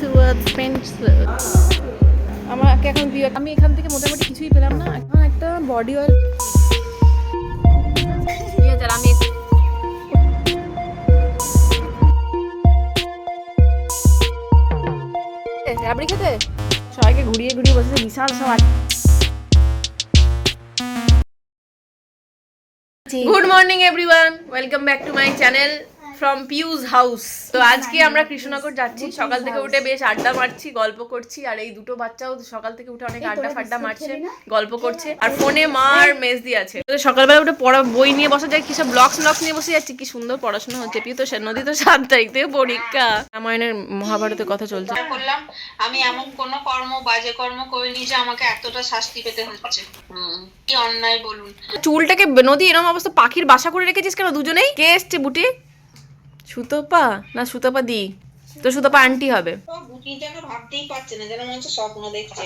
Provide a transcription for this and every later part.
towards Spencer. আমাকে এখন আমি এখান থেকে মোটামুটি কিছুই পেলাম না। এখন একটা বডি অয়েল আমি রাবড়ি খেতে সবাইকে ঘুরিয়ে ঘুরিয়ে বসেছে বিশাল সব। Good morning everyone, welcome back to my channel from Piu's house. তো আজকে আমরা কৃষ্ণনগর যাচ্ছি। সকাল থেকে উঠে বেশ আড্ডা মারছি, গল্প করছি। আর এই দুটো বাচ্চাও সকাল থেকে উঠে অনেক আড্ডা ফাড্ডা মারছে, গল্প করছে। আর ফোনে মার মেজদি আছে। সকালবেলা উঠে পড়া বই নিয়ে বসা যায়, কি সব ব্লগস নিয়ে বসে যাচ্ছি। কি সুন্দর পড়াশোনা হচ্ছে। পিউ তো নদী তো 7 তারিখ থেকে পরীক্ষা। রামায়ণের মহাভারতের কথা চলছে। বললাম আমি এমন কোন বাজে কর্ম করিনি যে আমাকে এতটা শাস্তি পেতে হচ্ছে। কি অন্যায় বলুন। চুলটাকে নদী এরকম অবস্থা পাখির বাসা করে রেখেছিস কেন? দুজনেই কে এসছে বুটি? সুতপা না সুতপা দি? তো সুতপা আন্টি হবে। বুটি যেন ভাবতেই পারছে না, যেন মনে হচ্ছে স্বপ্ন দেখছে।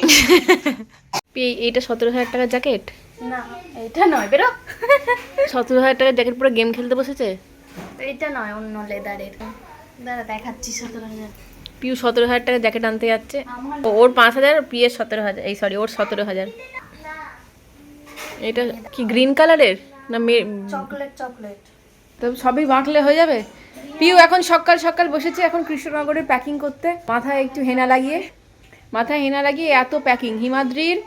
এইটা 17,000 টাকার জ্যাকেট না, এটা নয়, বেরো। 17,000 টাকার জ্যাকেট পুরো গেম খেলতে বসেছে। এটা নয়, অন্য লেদারের। দাঁড়া দেখাচ্ছি। 17,000 পিউ 17,000 টাকার জ্যাকেট আনতে যাচ্ছে। ওর 5,000, পিয়ের 17,000। এই সরি, ওর 17,000। এটা কি গ্রিন কালারের না চকলেট? তো সবই বাঁকলে হয়ে যাবে। পিউ এখন সকাল সকাল বসেছে এখন কৃষ্ণনগরের প্যাকিং করতে। মাথায় একটু হেনা লাগিয়ে এত প্যাকিং। হিমাদ্রির,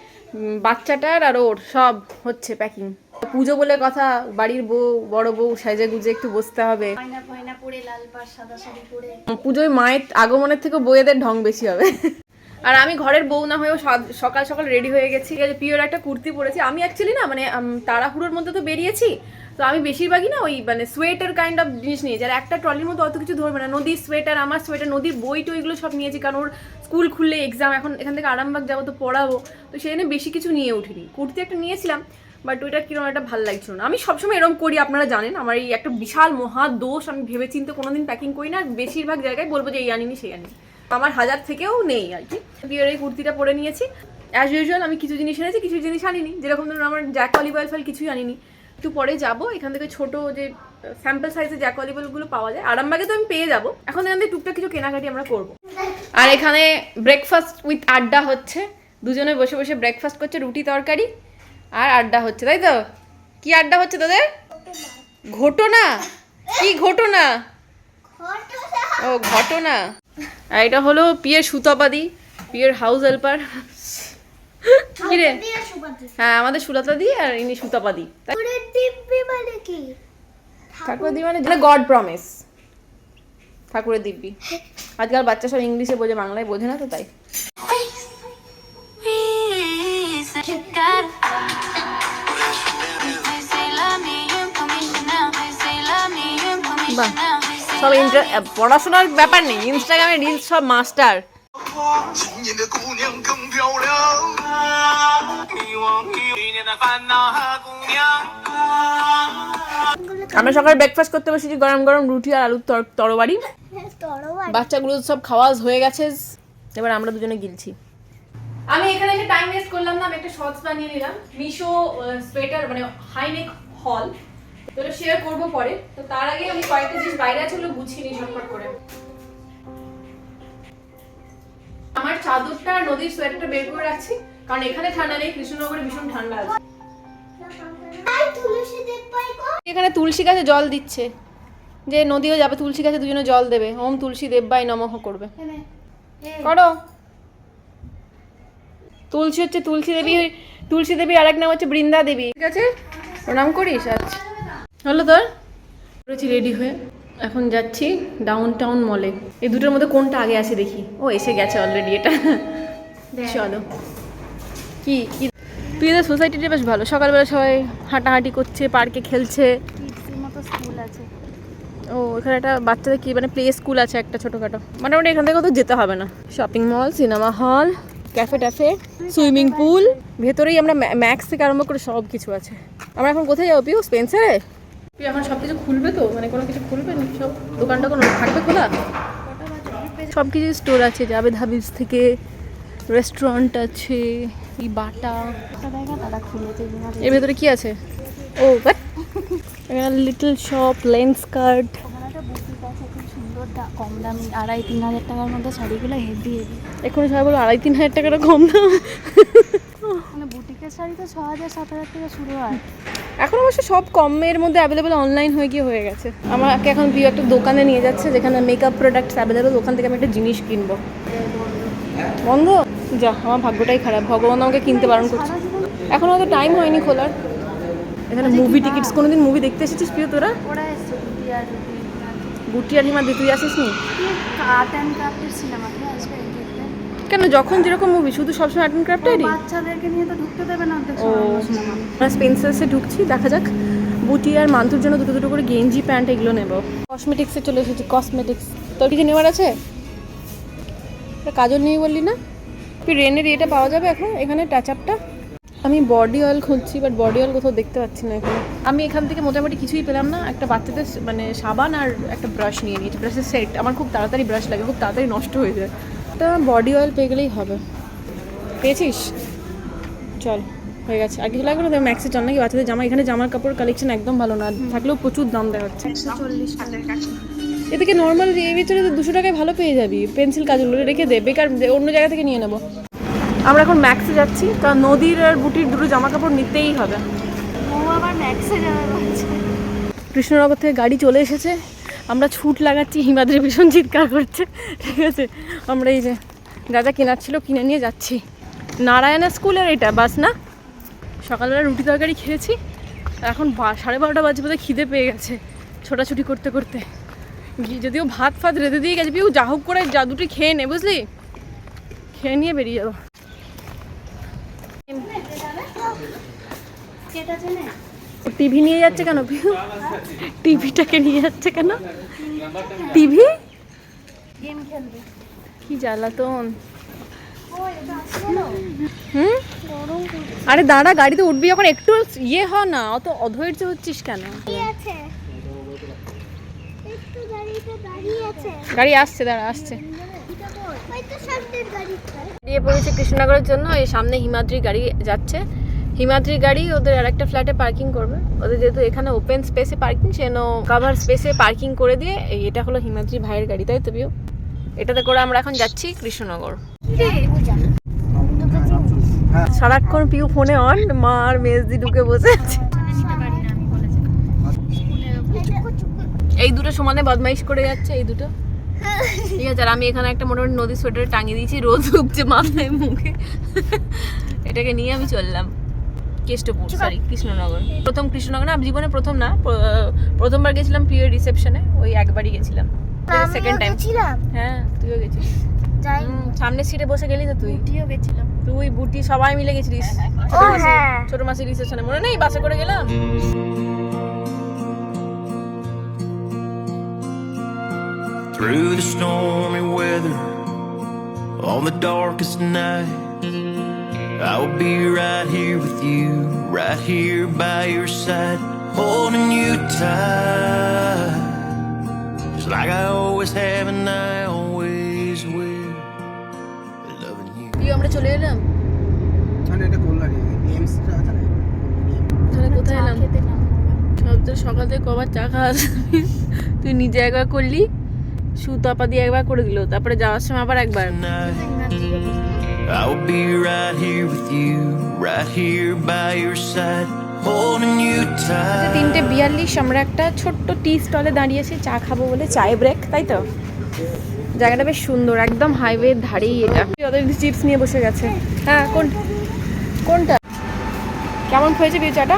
বাচ্চাটার আর ওর সব হচ্ছে প্যাকিং। পুজো বলে কথা, বাড়ির বউ, বড় বউ সাজে গুজে একটু বসতে হবে। ফয়না পরে, লাল পাড় সাদা শাড়ি পরে। পুজোয় মায়ের আগমনের থেকে বউয়েদের ঢং বেশি হবে। আর আমি ঘরের বউ না হয়েও সকাল সকাল রেডি হয়ে গেছি। পিওর একটা কুর্তি পরেছি। আমি অ্যাকচুয়ালি না মানে তাড়াহুড়োর মধ্যে তো বেরিয়েছি। তো আমি বেশিরভাগই না ওই মানে সোয়েটার কাইন্ড অফ জিনিস নিয়েছি। আর একটা ট্রলির মধ্যে অত কিছু ধরবে না। নদীর সোয়েটার, আমার সোয়েটার, নদীর বই টইগুলো সব নিয়েছি। কারণ ওর স্কুল খুললে এক্সাম, এখন এখান থেকে আরামবাগ যাবো তো পড়াবো। তো সেই জন্য বেশি কিছু নিয়ে উঠিনি। কুর্তি একটা নিয়েছিলাম, বাট ওইটা কিরকম একটা ভালো লাগছিল না। আমি সবসময় এরকম করি, আপনারা জানেন। আমার এই একটা বিশাল মহা দোষ, আমি ভেবেচিন্তে কোনোদিন প্যাকিং করি না। বেশিরভাগ জায়গায় বলবো যে এই আনিনি সেই আনিনি। আমার 1000 থেকেও নেই আর কি। পিওর এই কুর্তিটা পরে নিয়েছি। অ্যাজ ইউজুয়াল আমি কিছু জিনিস এনেছি, কিছু জিনিস আনিনি। যেরকম ধরুন আমার জ্যাক অলিভ অয়েল ফল কিছুই আনিনি। একটু পরে যাবো এখান থেকে ছোটো যে স্যাম্পল সাইজের জ্যাক অলিভ অয়েলগুলো পাওয়া যায় আরামবাগে, তো আমি পেয়ে যাবো। এখন এখান থেকে টুকটাক কিছু কেনাকাটি আমরা করবো। আর এখানে ব্রেকফাস্ট উইথ আড্ডা হচ্ছে। দুজনে বসে বসে ব্রেকফাস্ট করছে, রুটি তরকারি আর আড্ডা হচ্ছে, তাই তো? কি আড্ডা হচ্ছে তোদের? ঘটনা? কি ঘটনা? ও ঘটনা। আর এটা হলো পিয়ের সুতপাদি, পিয়ের হাউস হেল্পার। কি রে? হ্যাঁ, আমাদের সুলতা দি আর ইনি সুতপাদি। ঠাকুরের দিব্যি মানে গড প্রমিস, ঠাকুরের দিব্যি। আজকাল বাচ্চা সব ইংলিশে বোঝে, বাংলায় বোঝে না তো, তাই। বাহ, সব পড়াশোনার ব্যাপার নেই, ইনস্টাগ্রামে রিলস সব মাস্টার। আমরা সকালে ব্রেকফাস্ট করতে বসেছি, গরম গরম রুটি আর আলুর তরবারি। বাচ্চাগুলো সব খাওয়া হয়ে গেছে, এবার আমরা দুজনে গিলছি। আমি এখানে এসে টাইম ওয়েস্ট করলাম না, আমি একটা শর্টস বানিয়ে নিলাম। মিশো সোয়েটার মানে হাইনেক হল, তো শেয়ার করবো পরে। তো তার আগে আমি কয়েকটা জিনিস বাইরে আছে ওগুলো গুছিয়ে নিই ঝটপট করে। আমার চাদরটা আর নদীর সোয়েটারটা বের করে রাখছি, কারণ এখানে ঠান্ডা নেই, কৃষ্ণনগরে ভীষণ ঠান্ডা আছে। এখানে তুলসী গাছে জল দিচ্ছে, যে নদীও যাবে তুলসী গাছে দুজনে জল দেবে। ওম তুলসী দেববাই নমঃ করবে। করো। তুলসী হচ্ছে তুলসী দেবী আরেক নাম হচ্ছে বৃন্দা দেবী। ঠিক আছে, প্রণাম করিস। আচ্ছা হলো তোর? করেছি রেডি হয়ে, এখন যাচ্ছি ডাউন টাউন মলে। এই দুটোর মধ্যে কোনটা আগে আসে দেখি। ও এসে গেছে অলরেডি, এটা। চলো। কি কি তুই এদের সোসাইটিটা বেশ ভালো, সকালবেলা সবাই হাঁটাহাঁটি করছে, পার্কে খেলছে। ও এখানে একটা বাচ্চাদের কি মানে প্লে স্কুল আছে একটা ছোটোখাটো, মোটামুটি এখান থেকে তো যেতে হবে না। Shopping mall, cinema hall, cafe TAFE, swimming pool, ভেতরেই আমরা ম্যাক্স থেকে আরম্ভ করে সব কিছু আছে। আমরা এখন কোথায় যাবো পিউ? স্পেন্সারে? পিউ এখন সব কিছু খুলবে তো, মানে কোনো কিছু খুলবে না? সব দোকানটা কোনো থাকবে খোলা? সব কিছু স্টোর আছে, জাভেদ হাবিবস থেকে রেস্টুরেন্ট আছে, এই বাটা। এর ভেতরে কি আছে? ও লিটল শপ, লেন্স কার্ট। পুরো কম দামি 2,500-3,000 টাকার মধ্যে শাড়িগুলো হেভি হেভি। এখনো সবাই বলো 2,500-3,000 টাকাটা কম দাম। মানে বুটিকের শাড়ি তো 6,000-7,000 থেকে শুরু হয়। এখন অবশ্য সব কমের মধ্যে অ্যাভেলেবেল অনলাইন হয়ে গেছে। আমাকে এখন প্রিয় একটা দোকানে নিয়ে যাচ্ছে যেখানে মেকআপ প্রোডাক্টস অ্যাভেলেবেল, ওখান থেকে আমি একটা জিনিস কিনবো। বন্ধ? যা, আমার ভাগ্যটাই খারাপ, ভগবান আমাকে কিনতে বারণ করছে। এখন হয়তো টাইম হয়নি খোলার। এখানে মুভি টিকিটস, কোনোদিন মুভি দেখতে এসেছিস প্রিয় তোরা? ওরা এসছে বুটি আর বুটি আর হিমাদ্রি, তুই আসিস নি আর্ট অ্যান্ড ক্রাফটের সিনেমাতে আসবে দেখতে। কেন? যখন যেরকম মুভি, শুধু সবসময় আর্ট অ্যান্ড ক্রাফটেরই? বাচ্চাদেরকে নিয়ে তো ঢুকতে দেবে না অর্ধেক ও, সিনেমা। আমরা স্পেন্সার্সে ঢুকছি, দেখা যাক। বুটি আর মান্তুর জন্য দুটো দুটো করে গেঞ্জি প্যান্ট এগুলো নেবো। কসমেটিক্সে চলে এসেছি, কসমেটিক্স। তোর কিছু নেওয়ার আছে? কাজল নিয়ে বললি না? তুই রেনের এটা পাওয়া যাবে এখন এখানে, টাচ আপটা? আমি বডি অয়েল খুঁজছি, বাট বডি অয়েল কোথাও দেখতে পাচ্ছি না এখানে। আমি এখান থেকে মোটামুটি কিছুই পেলাম না। একটা বাচ্চাদের মানে সাবান আর একটা ব্রাশ নিয়ে নিয়েছি, ব্রাশের সেট। আমার খুব তাড়াতাড়ি ব্রাশ লাগে, খুব তাড়াতাড়ি নষ্ট হয়ে যায়। তো বডি অয়েল পেয়ে গেলেই হবে। পেয়েছিস? চল, হয়ে গেছে। আর কিছু লাগবে না? ম্যাক্সে চল নাকি? বাচ্চাদের জামা, এখানে জামার কাপড় কালেকশন একদম ভালো না, থাকলেও প্রচুর দাম দেওয়া হচ্ছে। 140 টাকা। এদিকে নর্মাল এর ভিতরে তো 200 টাকায় ভালো পেয়ে যাবি। পেন্সিল কাজগুলো রেখে দে, বেকার অন্য জায়গা থেকে নিয়ে নেবো। আমরা এখন ম্যাক্সে যাচ্ছি, তা নদীর আর বুটির দুটো জামা কাপড় নিতেই হবে। ও আবার ম্যাক্সে যাবে বলছে। কৃষ্ণনগর থেকে গাড়ি চলে এসেছে, আমরা ছুট লাগাচ্ছি, হিমাদ্রি ভীষণ চিৎকার করছে। ঠিক আছে, আমরা এই যে যা যা কেনার ছিল কিনে নিয়ে যাচ্ছি। নারায়ণা স্কুলের এটা বাস না? সকালবেলা রুটি তরকারি খেয়েছি, এখন 12:30 বাজে, বোধহয় খিদে পেয়ে গেছে ছোটাছুটি করতে করতে। যদিও ভাত ফাত রেঁধে দিয়ে গেছে, পিউ যা হোক করে যা দুটি খেয়ে নে, বুঝলি? খেয়ে নিয়ে বেরিয়ে যাবো। টিভি নিয়ে যাচ্ছে কেন পিউ? টিভিটাকে নিয়ে যাচ্ছে কেন? টিভি গেম খেলবে। কি জ্বালাতন। ও এটা আসলো। হুম, গরম আরে দাঁড়া, গাড়িতে উঠবি যখন একটু ইয়ে হ না, অত অধৈর্য হচ্ছিস কেন? কি আছে? একটু গাড়িতে দাঁড়িয়ে আছে। গাড়ি আসছে, দাঁড়া আসছে। এটা কই? ওই তো সামনের গাড়িটা। বেরিয়ে পড়েছে কৃষ্ণনগরের জন্য। এই সামনে হিমাদ্রি গাড়ি যাচ্ছে। হিমাদ্রি গাড়ি ওদের আরেকটা ফ্ল্যাটে পার্কিং করবে। ওদের যেহেতু এখানে ওপেন স্পেসে পার্কিং, সেজন্য কাভার স্পেসে পার্কিং করে দিয়ে এটা হলো হিমাদ্রি ভাইয়ের গাড়ি, তাই তো বিও? এটাতে করে আমরা এখন যাচ্ছি কৃষ্ণনগর। সারাক্ষণ পিউ ফোনে অন, মা আর মেজদি ঢুকে বসে আছে। এই দুটো সমানে বদমাইশ করে যাচ্ছে, এই দুটো। ঠিক আছে, আর আমি এখানে একটা মোটামুটি নদীর সোয়েটারে টাঙিয়ে দিয়েছি, রোদ উঠছে মাথায় মুখে। এটাকে নিয়ে আমি চললাম কেষ্টপুর, সরি কৃষ্ণনগর। প্রথম কৃষ্ণনগর না, জীবনে প্রথম না, প্রথমবার গেছিলাম প্রিয় রিসেপশনে, ওই একবারই গেছিলাম। Second time. হ্যাঁ, তুইও গেছিস। সামনের সিটে বসে গেলি তো তুই? বুটিও গেছিলাম। তুই বুটি সবাই মিলে গেছিলিস ছোট মাসির রিসেপশনে, মনে নেই? বাসে করে গেলাম। Through the stormy weather, on the darkest night, I will be right here with you, right here by your side, holding you tight, just like I always have and I always will, loving you. আমরা চলে এলাম। এটা কল্যাণী এমসটা আছে না? তাহলে কোথায় এলাম? খেতে নাম সব তো সকাল থেকে কবার চা খাওয়া, তুই নিজে একবার করলি, সুতাপা দিয়ে একবার করে দিল, তারপরে যাওয়ার সময় আবার একবার। I will be right here with you, right here by your side, holding you tight. 3:42 আমরা একটা ছোট্ট টি স্টলে দাঁড়িয়েছি চা খাবো বলে, চায় ব্রেক, তাই তো? জায়গাটা বেশ সুন্দর, একদম হাইওয়ের ধারেই এটা। ওদের চিপস নিয়ে বসে গেছে। হ্যাঁ, কোনটা কেমন হয়েছে বিয়ে চাটা?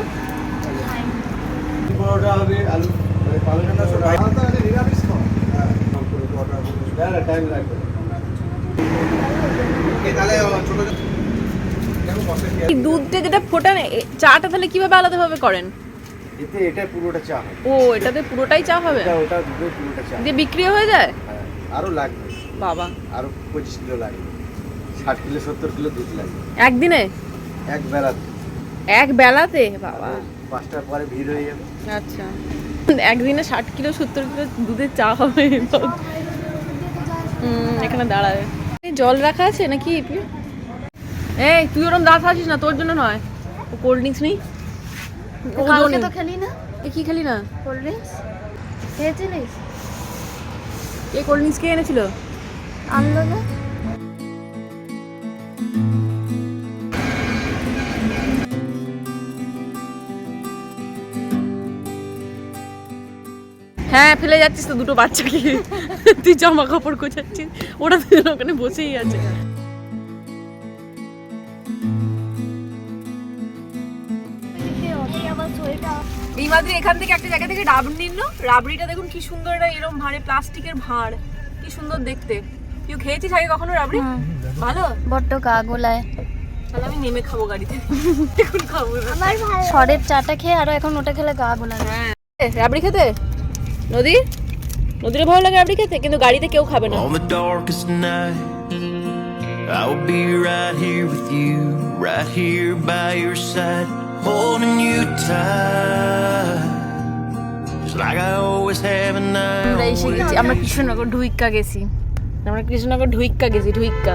বড়টা হবে আলু মানে পালনটা ছোট হয় আলাদা আছে নিরামিষ খাও। হ্যাঁ, বড়টা হবে টাইম লাগবে। তাহলে ছোট দেখো বসে কি এই দুধটা যেটা ফোটান, চাটা তাহলে কিভাবে আলাদাভাবে করেন? এতে এটা পুরোটা চা হয়। ও, এটাতে পুরোটাই চা হবে? ওটা দুধের পুরোটা চা। দিয়ে বিক্রি হয়ে যায়? হ্যাঁ, আরো লাগবে। বাবা, আরো 25 কিলো লাগবে, 60 কিলো 70 কিলো দুধ লাগবে একদিনে? এক বেলাতে। এক বেলাতে? বাবা, 5টার পরে ভিড় হয়ে যাবে। আচ্ছা, একদিনে 60 কিলো 70 কিলো দুধের চা হবে? এখানে দাঁড়াবে। জল রাখা আছে নাকি? এই তুই ওরকম দাঁত আছিস না, তোর জন্য নয়। কোল্ড ড্রিঙ্কস নেই? কালকে তো খেলি না এ কি খেলি না? কোল্ড ড্রিঙ্কস খেয়েছিলিস? এই কোল্ড ড্রিঙ্কস কে এনেছিল? আনলো না? হ্যাঁ ফেলে যাচ্ছিস তো দুটো বাচ্চাকে, তুই জামা কাপড় গোছাচ্ছিস, ওরা দুজন ওখানে বসেই আছে। এই মাত্র এখান থেকে একটা জায়গা থেকে রাবড়ি নিল, রাবড়িটা দেখুন কি সুন্দর, এটা এরকম ভাঁড়ে, প্লাস্টিকের ভাঁড়, কি সুন্দর দেখতে। তুই খেয়েছিস আগে কখনো রাবড়ি? ভালো, বড্ড গা গোলায়। তাহলে আমি নেমে খাবো গাড়িতে, এখন খাবো না। সরের চাটা খেয়ে আরো এখন ওটা খেলে গা গোলায়। হ্যাঁ রাবড়ি খেতে, নদী নদীরে ভালো লাগে রাবড়ি খেতে, কিন্তু গাড়িতে কেউ খাবে না। On the darkest night, I will be right here with you, right here by your side, holding you tight, just like I always have and আমরা I এসে will. গেছি, আমরা কৃষ্ণনগর ঢুইক্কা গেছি, আমরা কৃষ্ণনগর ঢুইক্কা গেছি, ঢুইক্কা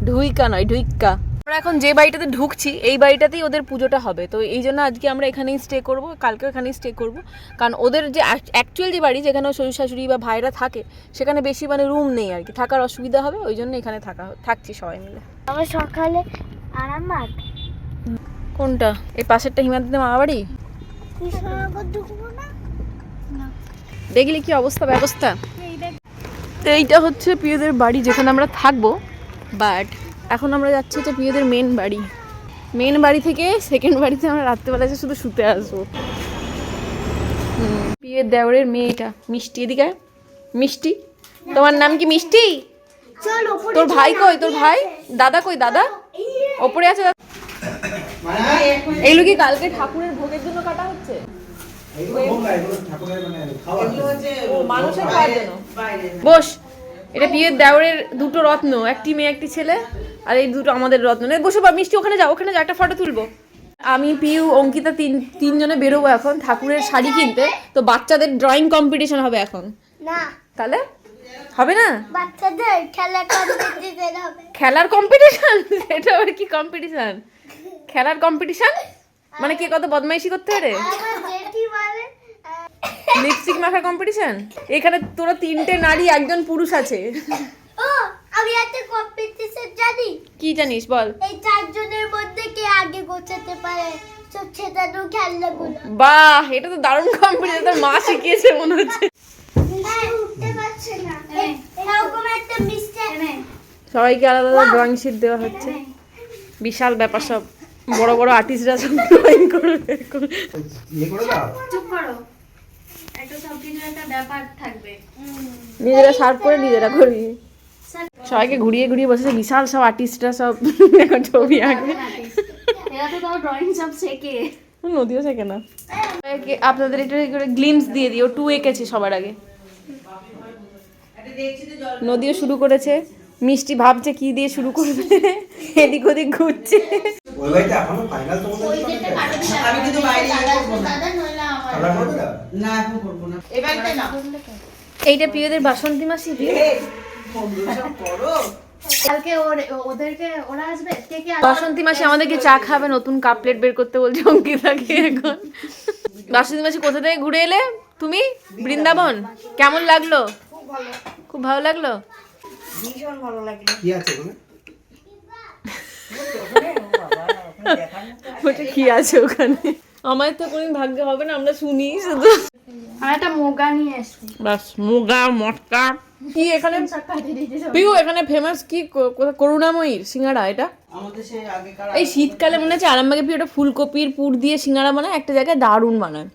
ঢুইকা নয় ঢুইক্কা। আমরা এখন যে বাড়িটাতে ঢুকছি এই বাড়িটাতেই ওদের পুজোটা হবে, তো এই জন্য আজকে আমরা এখানেই স্টে করব, কালকেও এখানেই স্টে করব, কারণ ওদের যে অ্যাকচুয়াল যে বাড়ি যেখানে শ্বশুর শাশুড়ি বা ভাইরা থাকে সেখানে বেশি মানে রুম নেই আর কি, থাকার অসুবিধা হবে, ওই জন্য এখানে থাকছি সবাই মিলে। আমার সকালে আরাম মাঠ কোনটা? এই পাশেরটা হিমাদ্রিদের মামা বাড়ি? দেখলি কি অবস্থা ব্যবস্থা। তো এইটা হচ্ছে প্রিয়দের বাড়ি যেখানে আমরা থাকবো, বাট এখন আমরা যাচ্ছি হচ্ছে প্রিয়দের মেন বাড়ি থেকে সেকেন্ড বাড়িতে আমরা রাত্রেবেলা এসে শুধু শুতে আসবো। প্রিয়ের দেওরের মেয়েটা মিষ্টি, এদিকে আয়। মিষ্টি, তোমার নাম কি মিষ্টি? তোর ভাই কই? তোর ভাই দাদা কই? দাদা ওপরে আছে। এইগুলো কি কালকে ঠাকুরের ভোগের জন্য কাটা হচ্ছে? ও মানুষের খাওয়ার জন্য। বস, এটা বিয়ের দেওরের দুটো রত্ন, একটি মেয়ে একটি ছেলে, আর এই দুটো আমাদের রত্ন। বসে বা মিষ্টি ওখানে যাও, ওখানে যাও, একটা ফটো তুলবো। আমি পিউ অঙ্কিতা তিনজনে বেরোবো এখন ঠাকুরের শাড়ি কিনতে, তো বাচ্চাদের ড্রয়িং কম্পিটিশন হবে এখন। না তাহলে হবে না? বাচ্চাদের খেলার কম্পিটিশন হবে। খেলার কম্পিটিশন? এটা আবার কি কম্পিটিশন? খেলার কম্পিটিশন মানে কে কত বদমাইশি করতে পারে? আমার জেঠি বলে লিপস্টিক মাখার কম্পিটিশন। এখানে তোরা তিনটে নারী একজন পুরুষ আছে। ও আমি একটা কম্পিটিশন জানি। কি জানিস বল? এই চারজনের মধ্যে কে আগে গোছাতে পারে সব ছেদানো খেলনাগুলো। বাহ, এটা তো দারুণ কম্পিটিশন, তোর মা শিখিয়েছে মনে হচ্ছে। উঠতে পারছে না, এরকম একটা মিস্টেক। সবাইকে আলাদা আলাদা ড্রয়িং শিট দেওয়া হচ্ছে, বিশাল ব্যাপার, সব বড় বড় আর্টিস্টরা সব ড্রয়িং করবে। চুপ করো, একটা সব কিছু একটা ব্যাপার থাকবে। নিজেরা সার্ভ করে নিজেরা করবি। সবাইকে ঘুরিয়ে ঘুরিয়ে বসেছে, বিশাল সব আর্টিস্টরা সব এখন ছবি আঁকবে। এরা তো তাও ড্রয়িং সব শেখে। নদীও শেখে না। আপনাদের একটু গ্লিমস দিয়ে দিও, 2 এঁকেছে সবার আগে। নদীও শুরু করেছে, মিষ্টি ভাবছে কি দিয়ে শুরু করবে, এদিক ওদিক ঘুরছে। ওই ভাইটা এখনো ফাইনাল তোমাদের আমি কিন্তু বাইরে করব না। দাদা নইলে আমার খেলা করবে না? না এখন করব না। এবারটা না। এইটা প্রিয়দের বাসন্তী মাসি। বন্ধুরা সব করো। কালকে ওদেরকে ওরা আসবে, কে কে বাসন্তী মাসি আমাদেরকে চা খাবে, নতুন কাপ প্লেট বের করতে বলছে অঙ্কিতাকে এখন। বাসন্তী মাসি কোথা থেকে ঘুরে এলে তুমি? বৃন্দাবন। কেমন লাগলো? খুব ভালো লাগলো। ভীষণ ভালো লাগে। কি আছে ওখানে? ওটা কি আছে ওখানে? আমার তো কোনদিন ভাগ্যে হবে না, আমরা শুনি শুধু। আমি একটা মোগা নিয়ে এসেছি। বাস, মুগা মটকা কি এখানে পিউ, এখানে ফেমাস কি করুণাময়ীর সিঙ্গাড়া। এটা আমাদের সেই আগেকার এই শীতকালে মনে হচ্ছে আরামবাগে পিউ ওটা ফুলকপির পুর দিয়ে সিঙ্গাড়া বানায়, একটা জায়গায় দারুণ বানায়।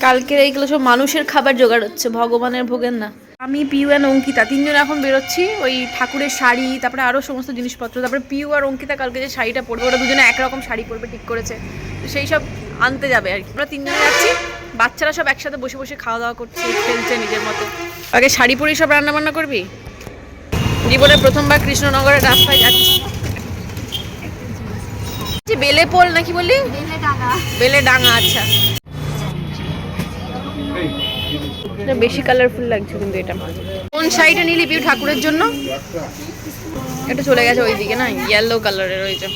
কালকের এইগুলো সব মানুষের খাবার জোগাড় হচ্ছে, ভগবানের ভোগের না। আমি পিউ আর অঙ্কিতা তিনজন এখন বেরোচ্ছি, ওই ঠাকুরের শাড়ি, তারপরে আরও সমস্ত জিনিসপত্র, তারপরে পিউ আর অঙ্কিতা কালকে যে শাড়িটা পরবে, ওরা দুজনে একরকম শাড়ি পরবে ঠিক করেছে, তো সেই সব আনতে যাবে আর কি। আমরা তিনজনে যাচ্ছি, বাচ্চারা সব একসাথে বসে বসে খাওয়া দাওয়া করছে, খেলছে নিজের মতো। আগে শাড়ি পরেই সব রান্না বান্না করবি? জীবনে প্রথমবার কৃষ্ণনগরের রাস্তায় যাচ্ছি। বেলে পোল নাকি বললি? বেলে ডাঙা। আচ্ছা, এটা বেশি কালারফুল লাগছে কিন্তু। এটা কোন শাড়িটা নিলি পিউ ঠাকুরের জন্য? এটা চলে গেছে ওইদিকে না, ইয়েলো কালারের ওই যে।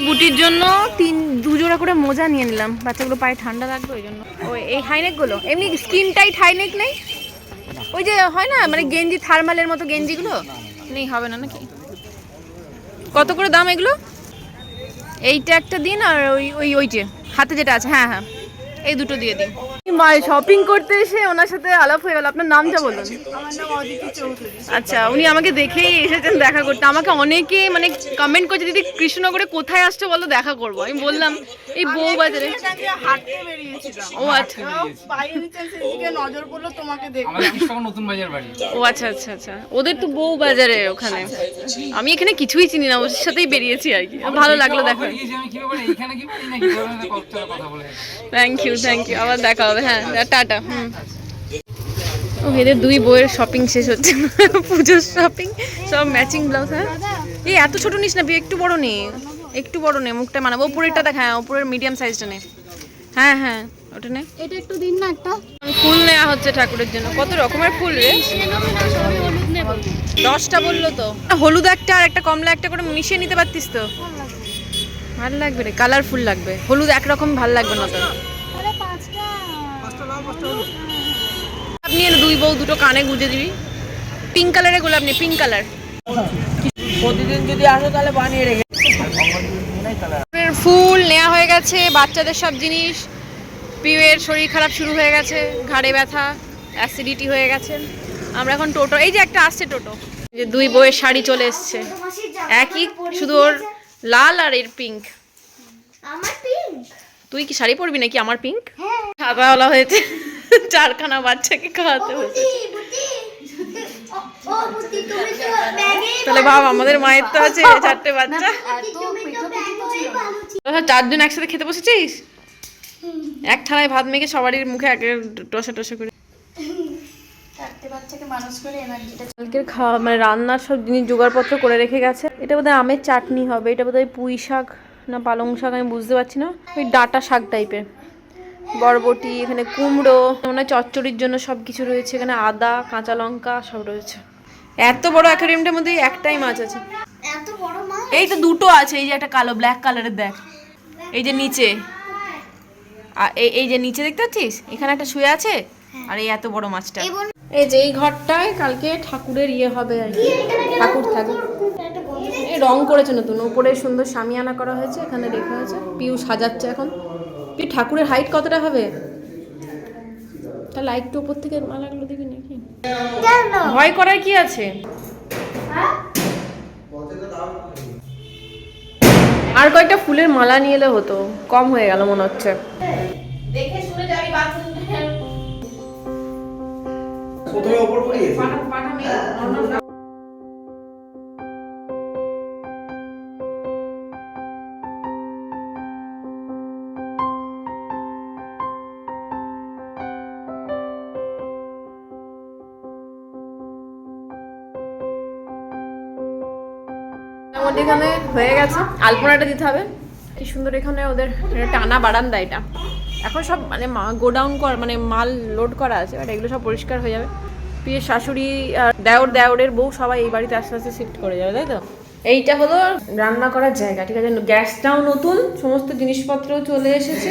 বুটির জন্য দু জোড়া করে মোজা নিয়ে নিলাম, বাচ্চাগুলো পায়ে ঠান্ডা লাগবে ওই জন্য। ওই এই হাইনেক গুলো এমনি স্কিন টাইট হাইনেক নেই, ওই যে হয় না মানে গেঞ্জি থার্মালের মতো গেঞ্জিগুলো নেই, হবে না নাকি? কত করে দাম এগুলো? এইটা একটা দিন আর ওইটা হাতে যেটা আছে, হ্যাঁ হ্যাঁ এই দুটো দিয়ে দিন। শপিং করতে এসে ওনার সাথে আলাপ হয়ে গেল। আপনার নামটা বলুন। আমার নাম অদিতি চৌধুরী। আচ্ছা, উনি আমাকে দেখেই এসেছেন দেখা করতে। আমাকে অনেকে মানে কমেন্ট করছে দিদি কৃষ্ণনগরে কোথায় আসছো বলো, দেখা করবো। আমি বললাম এই বউবাজারে। হাঁটতে বেরিয়েছিলাম। ও আচ্ছা, বাইরে চান্সে এদিকে নজর পড়লো তোমাকে দেখে। আমাদের কৃষ্ণনগর নতুন বাজার বাড়ি। ও আচ্ছা আচ্ছা আচ্ছা, ওদের তো বউবাজারে ওখানে। আমি এখানে কিছুই চিনি না, ওর সাথেই বেরিয়েছি আর কি। ভালো লাগলো দেখা। আমি কি ব্যাপারে এখানে কি পারি নাকি কথা বলে। থ্যাংক ইউ আবার দেখা হবে। হ্যাঁ টাটা। ও এদের দুই বইয়ের শপিং শেষ হচ্ছে না, পুজোর শপিং সব ম্যাচিং ব্লাউজ। হ্যাঁ এই এত ছোট নিস না, একটু বড় নে, একটু বড় নে, মুখটা মানাবো। উপরেরটা দেখ, হ্যাঁ উপরের মিডিয়াম সাইজটা নে। হ্যাঁ হ্যাঁ ওটা নে। এটা একটু দিন না একটা। ফুল নেওয়া হচ্ছে ঠাকুরের জন্য। কত রকমের ফুল রে? 10টা বললো তো। হলুদ একটা আর একটা কমলা একটা করে মিশিয়ে নিতে পারতিস তো, ভালো লাগবে রে। কালারফুল লাগবে, হলুদ একরকম ভালো লাগবে না তো। আপনি দুই বউ দুটো কানে গুঁজে দিবি। পিঙ্ক কালারের গোলাপ নেই, পিঙ্ক কালার। প্রতিদিন যদি আসো তাহলে বানিয়ে রেখে ফুল নেওয়া হয়ে গেছে, বাচ্চাদের সব জিনিস। পিউয়ের শরীর খারাপ শুরু হয়ে গেছে, ঘাড়ে ব্যথা, অ্যাসিডিটি হয়ে গেছে। আমরা এখন টোটো, এই যে একটা আসছে টোটো, যে দুই বউয়ের শাড়ি চলে এসছে একই, শুধু ওর লাল আর এর পিঙ্ক। আমার পিঙ্ক। তুই কি শাড়ি পরবি নাকি? আমার পিঙ্ক খাওয়াওয়ালা হয়েছে, 4খানা বাচ্চাকে খাওয়াতে হয়েছে। তাহলে ভাব আমাদের মায়ের তো আছে 4টে বাচ্চা, 4জন একসাথে খেতে বসেছিস। এক থালায় ভাত মেখে সবারই মুখে একে টসা টসা করে। কালকের খাওয়া মানে রান্নার সব জিনিস জোগাড়পত্র করে রেখে গেছে। এটা বোধহয় আমের চাটনি হবে, এটা বোধহয় পুঁই শাক না পালং শাক, আমি বুঝতে পারছি না, ওই ডাঁটা শাক টাইপের। বরবটি, এখানে কুমড়ো, মনে হয় চচ্চড়ির জন্য সব কিছু রয়েছে। এখানে আদা, কাঁচা লঙ্কা সব রয়েছে। এত বড় অ্যাকোয়ারিয়ামটার মধ্যে একটাই মাছ আছে। এত বড় মাছ? এই তো দুটো আছে, এই যে একটা কালো ব্ল্যাক কালারের দেখ, এই যে নিচে, এই যে নিচে দেখতে পাচ্ছিস, এখানে একটা শুয়ে আছে। আর এই এত বড় মাছটা, এই যে এই ঘরটায় কালকে ঠাকুরের ইয়ে হবে আর কি, ঠাকুর থাকবে। এই রং করেছে নতুন, উপরে সুন্দর শামিয়ানা করা হয়েছে, এখানে রেখা হয়েছে। পিউ সাজাচ্ছে এখন। পিউ ঠাকুরের হাইট কতটা হবে? তাহলে একটু উপর থেকে মালাগুলো দিবি নাকি? ভয় করার কি আছে? আর কয়েকটা ফুলের মালা নিয়ে এলে হতো, কম হয়ে গেল মনে হচ্ছে। দেখে শুনে যাবি বাথরুম। প্রথমে ওপর করিয়েছি। আমাদের এখানে হয়ে গেছে, আলপনাটা দিতে হবে। কি সুন্দর এখানে ওদের টানা বারান্দা। এটা এখন সব মানে গোডাউন মানে মাল লোড করা আছে, বাট এগুলো সব পরিষ্কার হয়ে যাবে। পিয়ের শাশুড়ি আর দেওরের বউ সবাই এই বাড়িতে আস্তে আস্তে শিফট করে যাবে, তাই তো। এইটা হলো রান্না করার জায়গা, ঠিক আছে। গ্যাসটাও নতুন, সমস্ত জিনিসপত্রও চলে এসেছে।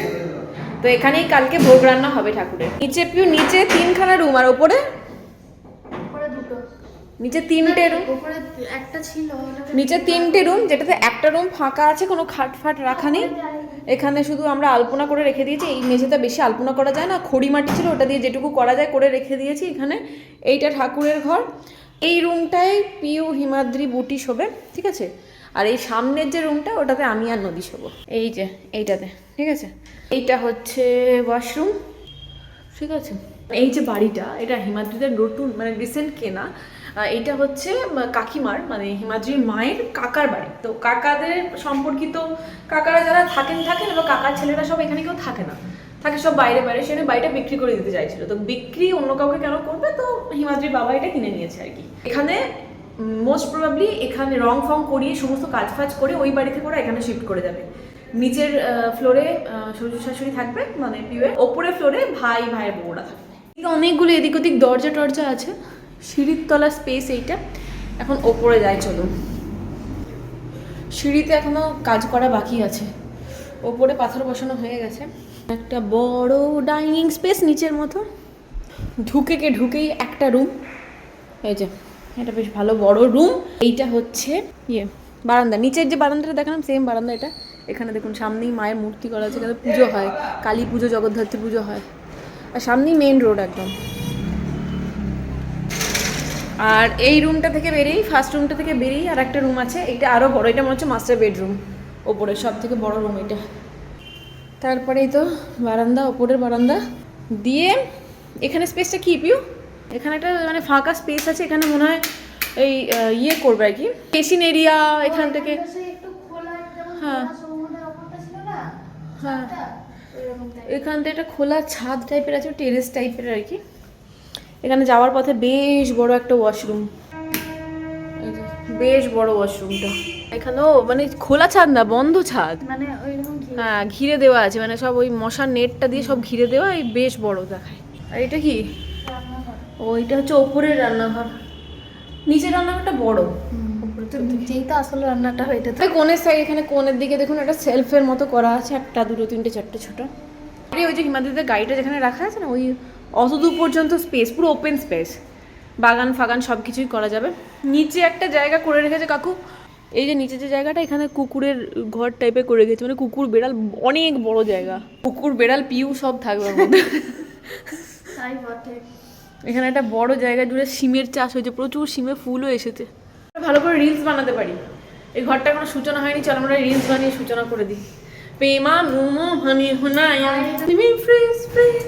তো এখানেই কালকে ভোগ রান্না হবে ঠাকুরের। নিচে পিউ, নিচে 3খানা রুম আর ওপরে নিচে 3টে রুম। একটা ছিল, নিচে 3টে রুম, যেটাতে একটা রুম ফাঁকা আছে, কোনো খাট ফাট রাখা নেই। এখানে শুধু আমরা আলপনা করে রেখে দিয়েছি। এই মেঝেতে বেশি আলপনা করা যায় না, খড়ি মাটি ছিল, ওটা দিয়ে যেটুকু করা যায় করে রেখে দিয়েছি। এখানে এইটা ঠাকুরের ঘর। এই রুমটায় পিউ, হিমাদ্রি, বুটি শোবে, ঠিক আছে। আর এই সামনের যে রুমটা, ওটাতে আমি আর নদী শোবো, এই যে এইটাতে, ঠিক আছে। এইটা হচ্ছে ওয়াশরুম, ঠিক আছে। এই যে বাড়িটা, এটা হিমাদ্রিদের নতুন মানে রিসেন্ট কেনা। এইটা হচ্ছে কাকিমার মানে হিমাদ্রির মায়ের কাকার বাড়ি। তো কাকাদের সম্পর্কিত কাকারা যারা থাকেন এবার কাকার ছেলেরা সব এখানে কেউ থাকে না, থাকে সব বাইরে। সেখানে বাড়িটা বিক্রি করে দিতে চাইছিল। তো বিক্রি অন্য কাউকে কেন করবে, তো হিমাদ্রির বাবা এটা কিনে নিয়েছে আর কি। এখানে মোস্ট প্রবাবলি এখানে রং ফং করিয়ে সমস্ত কাজ ফাজ করে ওই বাড়ি থেকে ওরা এখানে শিফট করে যাবে। নিচের ফ্লোরে শ্বশুর শাশুড়ি থাকবে মানে পিউয়ের, ওপরের ফ্লোরে ভাইয়ের বউরা থাকবে। অনেকগুলো এদিক ওদিক দরজা টরজা আছে, সিঁড়ির তলা স্পেস এইটা। এখন ওপরে যাই, চলুন। সিঁড়িতে এখনো কাজ করা বাকি আছে, ওপরে পাথর বসানো হয়ে গেছে। একটা বড় ডাইনিং স্পেস নিচের মতো, ঢুকেই একটা রুম। এই যে এটা বেশ ভালো বড় রুম। এইটা হচ্ছে বারান্দা, নিচের যে বারান্দাটা দেখালাম সেম বারান্দা এটা। এখানে দেখুন সামনেই মায়ের মূর্তি করা আছে, এখানে পুজো হয়, কালী পুজো, জগদ্ধাত্রী পুজো হয়। আর সামনেই মেন রোড একদম। আর এই রুমটা থেকে বেরিয়েই, ফার্স্ট রুমটা থেকে বেরিয়েই আর একটা রুম আছে, এটা আরও বড়, এটা মনে হচ্ছে মাস্টার বেডরুম, ওপরে সব থেকে বড় রুম এটা। তারপরেই তো বারান্দা, ওপরের বারান্দা দিয়ে এখানে স্পেসটা কি পিউ, এখানে একটা মানে ফাঁকা স্পেস আছে, এখানে মনে হয় এই ইয়ে করবে আর কি, বেসিন এরিয়া এখান থেকে। হ্যাঁ হ্যাঁ, এখান থেকে একটা খোলা ছাদ টাইপের আছে, টেরেস টাইপের আর কি। এখানে যাওয়ার পথে বেশ বড় একটা ওয়াশরুম, বেশ বড় ওয়াশরুমটা। এখানেও মানে খোলা ছাদ না, বন্ধ ছাদ, মানে ওইরকম হ্যাঁ ঘিরে দেওয়া আছে, মানে সব ওই মশার নেটটা দিয়ে সব ঘিরে দেওয়া, এই বেশ বড় দেখায়। আর এটা কি, ওইটা হচ্ছে ওপরের রান্নাঘর, নিচের রান্নাঘরটা বড়, যেই তো আসলে রান্নাটা হইতে তো। কোণের সাইড, এখানে কোণের দিকে দেখুন একটা সেলফের মতো করা আছে, একটা দুটো তিনটে চারটে ছোট। ওই যে হিমাদ্রিদের গাড়িটা যেখানে রাখা আছে না, ওই অতদূর পর্যন্ত স্পেস, পুরো ওপেন স্পেস, বাগান ফাগান সব কিছুই করা যাবে। নিচে একটা জায়গা করে রেখেছে কাকু, এই যে নিচে যে জায়গাটা, এখানে কুকুরের ঘর টাইপের করে রেখেছে, মানে কুকুর বেড়াল, অনেক বড় জায়গা, কুকুর বেড়াল পিউ সব থাকবে ওর মধ্যে। তাই বটে। এখানে একটা বড় জায়গা জুড়ে সিমের চাষ হয়েছে, প্রচুর সিমে ফুলও এসেছে। ভালো করে রিলস বানাতে পারি। এই ঘরটা কোনো সূচনা হয়নি, চল আমরা রিলস বানিয়ে সূচনা করে দিই। প্রেমা মোমো হানি হোনা ফ্রেশ ফ্রেশ